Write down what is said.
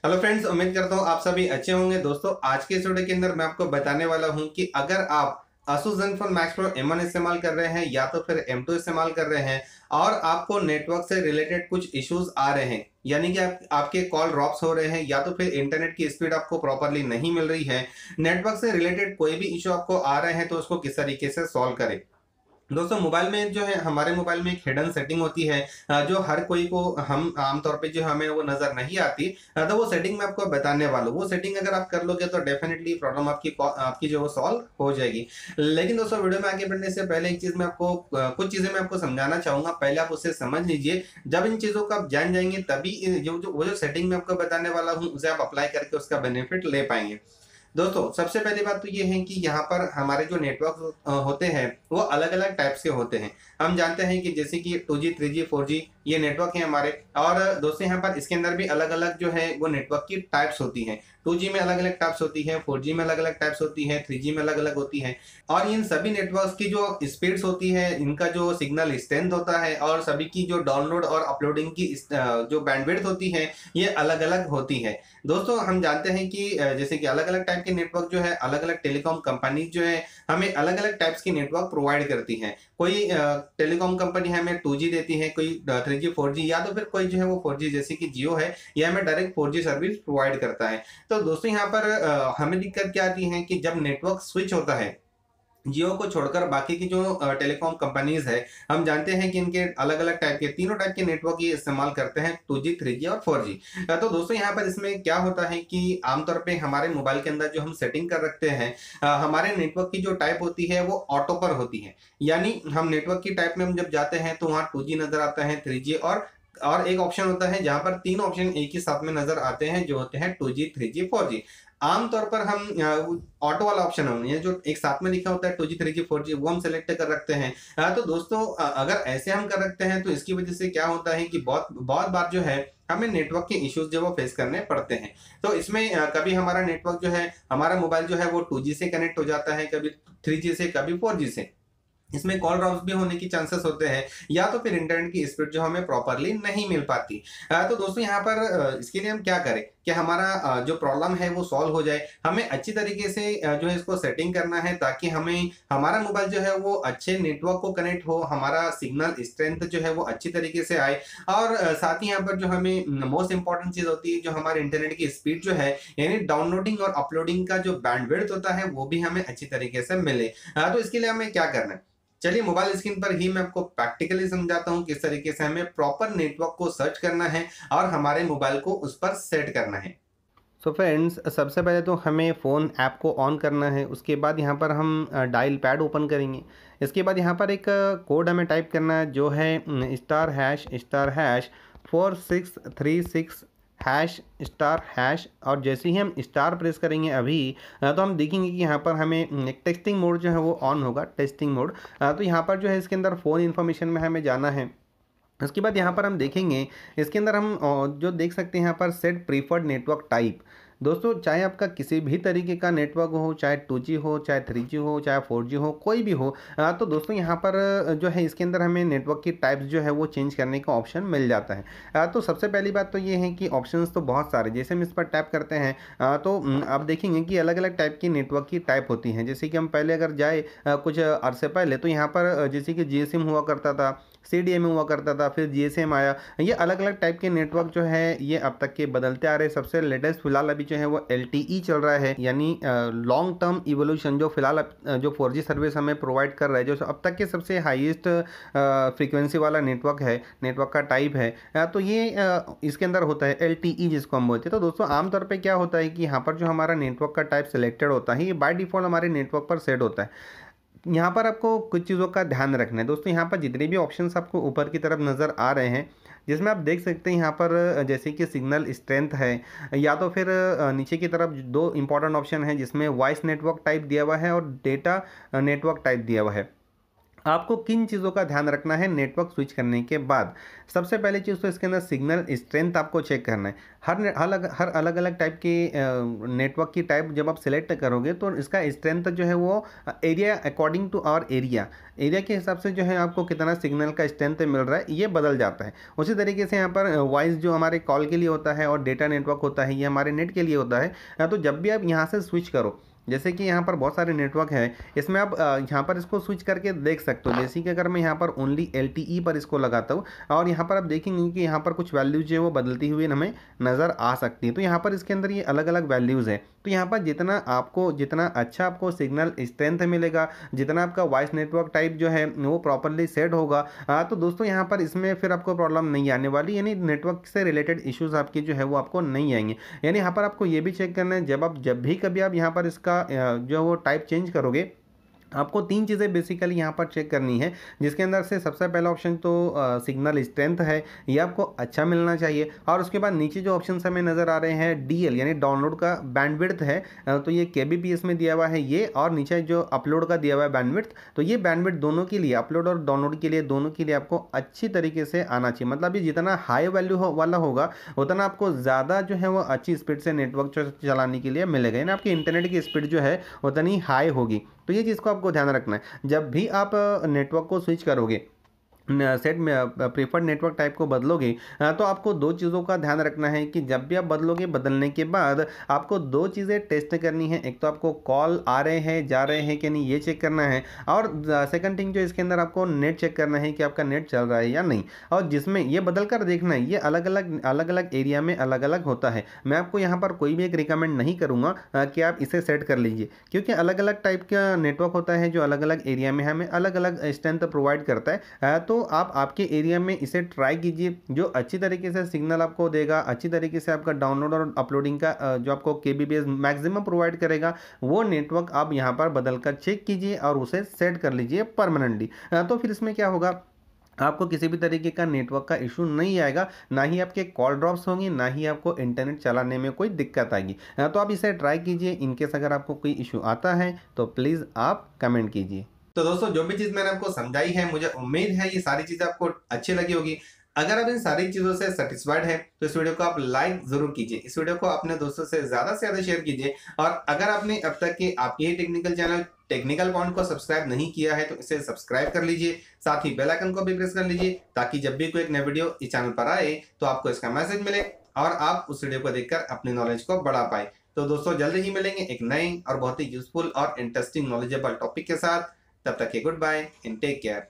Hello friends, उम्मीद करता हूँ आप सभी अच्छे होंगे। दोस्तों, आज के इस वीडियो के अंदर मैं आपको बताने वाला हूँ कि अगर आप Asus Zenfone Max Pro M1 इस्तेमाल कर रहे हैं या तो फिर M2 इस्तेमाल कर रहे हैं और आपको नेटवर्क से रिलेटेड कुछ इश्यूज आ रहे हैं, यानी कि आपके कॉल ड्रॉप्स हो रहे हैं या तो फिर इंटरनेट की स्पीड आपको प्रॉपरली नहीं मिल रही है, नेटवर्क से रिलेटेड कोई भी इश्यू आपको आ रहे हैं, तो उसको किस तरीके से सॉल्व करें। दोस्तों, मोबाइल में जो है, हमारे मोबाइल में एक हिडन सेटिंग होती है जो हर कोई को हम आमतौर पे जो हमें वो नज़र नहीं आती। तो वो सेटिंग मैं आपको बताने वाला हूँ। वो सेटिंग अगर आप कर लोगे तो डेफिनेटली प्रॉब्लम आपकी जो वो सॉल्व हो जाएगी। लेकिन दोस्तों, वीडियो में आगे बढ़ने से पहले एक चीज़ मैं आपको कुछ चीज़ें मैं आपको समझाना चाहूँगा। पहले आप उसे समझ लीजिए। जब इन चीज़ों को आप जान जाएंगे तभी वो जो सेटिंग मैं आपको बताने वाला हूँ उसे आप अप्लाई करके उसका बेनिफिट ले पाएंगे। दोस्तों, सबसे पहली बात तो ये है कि यहाँ पर हमारे जो नेटवर्क होते हैं वो अलग अलग टाइप्स के होते हैं। हम जानते हैं कि जैसे कि 2G 3G 4G ये नेटवर्क है हमारे। और दोस्तों, यहाँ पर इसके अंदर भी अलग अलग जो है वो नेटवर्क की टाइप्स होती हैं। 2G में अलग अलग टाइप्स होती है, 4G में अलग अलग टाइप्स होती है, 3G में अलग अलग होती है। और इन सभी नेटवर्क्स की जो स्पीड्स होती है, इनका जो सिग्नल स्ट्रेंथ होता है और सभी की जो डाउनलोड और अपलोडिंग की जो बैंडविड्थ होती है, ये अलग अलग होती है। दोस्तों, हम जानते हैं कि जैसे कि अलग अलग टाइप के नेटवर्क जो है, अलग अलग टेलीकॉम कंपनी जो है हमें अलग अलग टाइप्स की नेटवर्क प्रोवाइड करती हैं। कोई टेलीकॉम कंपनी हमें 2G देती है, कोई 3G 4G, या तो फिर कोई जो है वो 4G जैसे कि जियो है, ये हमें डायरेक्ट 4G सर्विस प्रोवाइड करता है। तो दोस्तों, यहाँ पर हमें दिक्कत क्या आती है कि जब नेटवर्क स्विच होता है जियो को छोड़कर, बाकी की जो टेलीकॉम कंपनीज है, हम जानते हैं कि इनके अलग अलग टाइप के, तीनों टाइप के नेटवर्क ये इस्तेमाल करते हैं, 2G 3G और 4G। तो दोस्तों, यहाँ पर इसमें क्या होता है कि आमतौर पे हमारे मोबाइल के अंदर जो हम सेटिंग कर रखते हैं, हमारे नेटवर्क की जो टाइप होती है वो ऑटो पर होती है। यानी हम नेटवर्क की टाइप में हम जब जाते हैं तो वहाँ 2G नजर आता है, 3G और एक ऑप्शन होता है जहां पर तीन ऑप्शन एक ही साथ में नजर आते हैं, जो होते हैं 2G 3G 4G। आमतौर पर हम ऑटो वाला ऑप्शन हम ये जो एक साथ में लिखा होता है 2G 3G 4G वो हम सेलेक्ट कर रखते हैं। तो दोस्तों, अगर ऐसे हम कर रखते हैं तो इसकी वजह से क्या होता है कि बहुत बहुत बार जो है हमें नेटवर्क के इश्यूज जो वो फेस करने पड़ते हैं। तो इसमें कभी हमारा नेटवर्क जो है, हमारा मोबाइल जो है वो 2G से कनेक्ट हो जाता है, कभी 3G से, कभी 4G से। इसमें कॉल ड्रॉप्स भी होने की चांसेस होते हैं, या तो फिर इंटरनेट की स्पीड जो हमें प्रॉपरली नहीं मिल पाती। तो दोस्तों, यहाँ पर इसके लिए हम क्या करें कि हमारा जो प्रॉब्लम है वो सॉल्व हो जाए। हमें अच्छी तरीके से जो है इसको सेटिंग करना है, ताकि हमें हमारा मोबाइल जो है वो अच्छे नेटवर्क को कनेक्ट हो, हमारा सिग्नल स्ट्रेंथ जो है वो अच्छी तरीके से आए। और साथ ही यहाँ पर जो हमें मोस्ट इंपॉर्टेंट चीज होती है, जो हमारे इंटरनेट की स्पीड जो है, यानी डाउनलोडिंग और अपलोडिंग का जो बैंडविड्थ होता है वो भी हमें अच्छी तरीके से मिले। तो इसके लिए हमें क्या करना है, चलिए मोबाइल स्क्रीन पर ही मैं आपको प्रैक्टिकली समझाता हूं किस तरीके से हमें प्रॉपर नेटवर्क को सर्च करना है और हमारे मोबाइल को उस पर सेट करना है। सो फ्रेंड्स, सबसे पहले तो हमें फ़ोन ऐप को ऑन करना है। उसके बाद यहाँ पर हम डायल पैड ओपन करेंगे। इसके बाद यहाँ पर एक कोड हमें टाइप करना है, जो है *#* 4636 ## और जैसे ही हम स्टार प्रेस करेंगे अभी, तो हम देखेंगे कि यहाँ पर हमें एक टेक्सटिंग मोड जो है वो ऑन होगा, टेक्सटिंग मोड। तो यहाँ पर जो है इसके अंदर फ़ोन इन्फॉर्मेशन में हमें जाना है। उसके बाद यहाँ पर हम देखेंगे, इसके अंदर हम जो देख सकते हैं यहाँ पर सेट प्रीफर्ड नेटवर्क टाइप। दोस्तों, चाहे आपका किसी भी तरीके का नेटवर्क हो, चाहे 2G हो, चाहे 3G हो, चाहे 4G हो, कोई भी हो, तो दोस्तों यहाँ पर जो है इसके अंदर हमें नेटवर्क की टाइप्स जो है वो चेंज करने का ऑप्शन मिल जाता है। तो सबसे पहली बात तो ये है कि ऑप्शंस तो बहुत सारे, जैसे हम इस पर टैप करते हैं तो आप देखेंगे कि अलग अलग टाइप की नेटवर्क की टाइप होती हैं। जैसे कि हम पहले अगर जाए कुछ अरसे पहले, तो यहाँ पर जैसे कि GSM हुआ करता था, CDMA हुआ करता था, फिर GSM आया। ये अलग अलग टाइप के नेटवर्क जो है ये अब तक के बदलते आ रहे हैं। सबसे लेटेस्ट फिलहाल अभी जो है वो LTE चल रहा है, यानी लॉन्ग टर्म इवोल्यूशन, जो फिलहाल जो 4G सर्विस हमें प्रोवाइड कर रहा है, जो अब तक के सबसे हाईएस्ट फ्रीक्वेंसी वाला नेटवर्क है, नेटवर्क का टाइप है। तो ये इसके अंदर होता है LTE, जिसको हम बोलते हैं। तो दोस्तों, आमतौर पर क्या होता है कि यहाँ पर जो हमारा नेटवर्क का टाइप सेलेक्टेड होता है, ये बाय डिफ़ॉल्ट हमारे नेटवर्क पर सेट होता है। यहाँ पर आपको कुछ चीज़ों का ध्यान रखना है। दोस्तों, यहाँ पर जितने भी ऑप्शंस आपको ऊपर की तरफ नज़र आ रहे हैं, जिसमें आप देख सकते हैं यहाँ पर जैसे कि सिग्नल स्ट्रेंथ है, या तो फिर नीचे की तरफ दो इंपॉर्टेंट ऑप्शन है जिसमें वॉइस नेटवर्क टाइप दिया हुआ है और डेटा नेटवर्क टाइप दिया हुआ है। आपको किन चीज़ों का ध्यान रखना है नेटवर्क स्विच करने के बाद। सबसे पहली चीज़ तो इसके अंदर सिग्नल स्ट्रेंथ आपको चेक करना है। हर अलग अलग टाइप की नेटवर्क की टाइप जब आप सिलेक्ट करोगे तो इसका स्ट्रेंथ जो है वो area according to our area के हिसाब से जो है आपको कितना सिग्नल का स्ट्रेंथ मिल रहा है ये बदल जाता है। उसी तरीके से यहाँ पर वॉइस जो हमारे कॉल के लिए होता है और डेटा नेटवर्क होता है ये हमारे नेट के लिए होता है। तो जब भी आप यहाँ से स्विच करो, जैसे कि यहाँ पर बहुत सारे नेटवर्क हैं, इसमें आप यहाँ पर इसको स्विच करके देख सकते हो। जैसे कि अगर मैं यहाँ पर ओनली LTE पर इसको लगाता हूँ और यहाँ पर आप देखेंगे कि यहाँ पर कुछ वैल्यूज जो है वो बदलती हुई हमें नज़र आ सकती है। तो यहाँ पर इसके अंदर ये अलग अलग वैल्यूज़ है। तो यहाँ पर जितना अच्छा आपको सिग्नल स्ट्रेंथ मिलेगा, जितना आपका वॉइस नेटवर्क टाइप जो है वो प्रॉपरली सेट होगा, तो दोस्तों यहाँ पर इसमें फिर आपको प्रॉब्लम नहीं आने वाली, यानी नेटवर्क से रिलेटेड इश्यूज़ आपकी जो है वो आपको नहीं आएंगे। यानी यहाँ पर आपको ये भी चेक करना है जब भी कभी आप यहाँ पर इसका जो वो टाइप चेंज करोगे, आपको 3 चीज़ें बेसिकली यहाँ पर चेक करनी है, जिसके अंदर से सबसे पहला ऑप्शन तो सिग्नल स्ट्रेंथ है, ये आपको अच्छा मिलना चाहिए। और उसके बाद नीचे जो ऑप्शन हमें नज़र आ रहे हैं DL यानी डाउनलोड का बैंडविड्थ है, तो ये kbps में दिया हुआ है ये, और नीचे जो अपलोड का दिया हुआ है बैंडविड्थ, तो ये बैंडविड्थ दोनों के लिए, अपलोड और डाउनलोड के लिए, दोनों के लिए आपको अच्छी तरीके से आना चाहिए। मतलब ये जितना हाई वैल्यू वाला होगा उतना आपको ज़्यादा जो है वो अच्छी स्पीड से नेटवर्क चलाने के लिए मिलेगा, यानी आपकी इंटरनेट की स्पीड जो है उतनी हाई होगी। तो ये चीज़ को आपको ध्यान रखना है जब भी आप नेटवर्क को स्विच करोगे, सेट में प्रीफर्ड नेटवर्क टाइप को बदलोगे, तो आपको 2 चीज़ों का ध्यान रखना है कि जब भी आप बदलोगे, बदलने के बाद आपको 2 चीज़ें टेस्ट करनी है। एक तो आपको कॉल आ रहे हैं, जा रहे हैं कि नहीं, ये चेक करना है, और सेकंड थिंग जो इसके अंदर आपको नेट चेक करना है कि आपका नेट चल रहा है या नहीं। और जिसमें ये बदल कर देखना है, ये अलग अलग एरिया में अलग अलग होता है। मैं आपको यहाँ पर कोई भी एक रिकमेंड नहीं करूँगा कि आप इसे सेट कर लीजिए, क्योंकि अलग अलग टाइप का नेटवर्क होता है जो अलग अलग एरिया में हमें अलग अलग स्ट्रेंथ प्रोवाइड करता है। तो आप आपके एरिया में इसे ट्राई कीजिए, जो अच्छी तरीके से सिग्नल आपको देगा, अच्छी तरीके से आपका डाउनलोड और अपलोडिंग का जो आपको kbps मैक्सिमम प्रोवाइड करेगा, वो नेटवर्क आप यहाँ पर बदल कर चेक कीजिए और उसे सेट कर लीजिए परमानेंटली। तो फिर इसमें क्या होगा, आपको किसी भी तरीके का नेटवर्क का इशू नहीं आएगा, ना ही आपके कॉल ड्रॉप्स होंगी, ना ही आपको इंटरनेट चलाने में कोई दिक्कत आएगी। तो आप इसे ट्राई कीजिए। इनकेस अगर आपको कोई इशू आता है तो प्लीज़ आप कमेंट कीजिए। तो दोस्तों जो भी चीज़ मैंने आपको समझाई है, मुझे उम्मीद है ये सारी चीज़ें आपको अच्छी लगी होगी। अगर आप इन सारी चीज़ों से सेटिस्फाइड हैं तो इस वीडियो को आप लाइक ज़रूर कीजिए, इस वीडियो को अपने दोस्तों से ज़्यादा शेयर कीजिए। और अगर आपने अब तक के आपके ही टेक्निकल चैनल टेक्निकल पॉइंट को सब्सक्राइब नहीं किया है तो इसे सब्सक्राइब कर लीजिए, साथ ही बेल आइकन को भी प्रेस कर लीजिए, ताकि जब भी कोई एक नया वीडियो इस चैनल पर आए तो आपको इसका मैसेज मिले और आप उस वीडियो को देखकर अपनी नॉलेज को बढ़ा पाए। तो दोस्तों जल्द ही मिलेंगे एक नए और बहुत ही यूजफुल और इंटरेस्टिंग नॉलेजेबल टॉपिक के साथ। तब तक के goodbye and take care.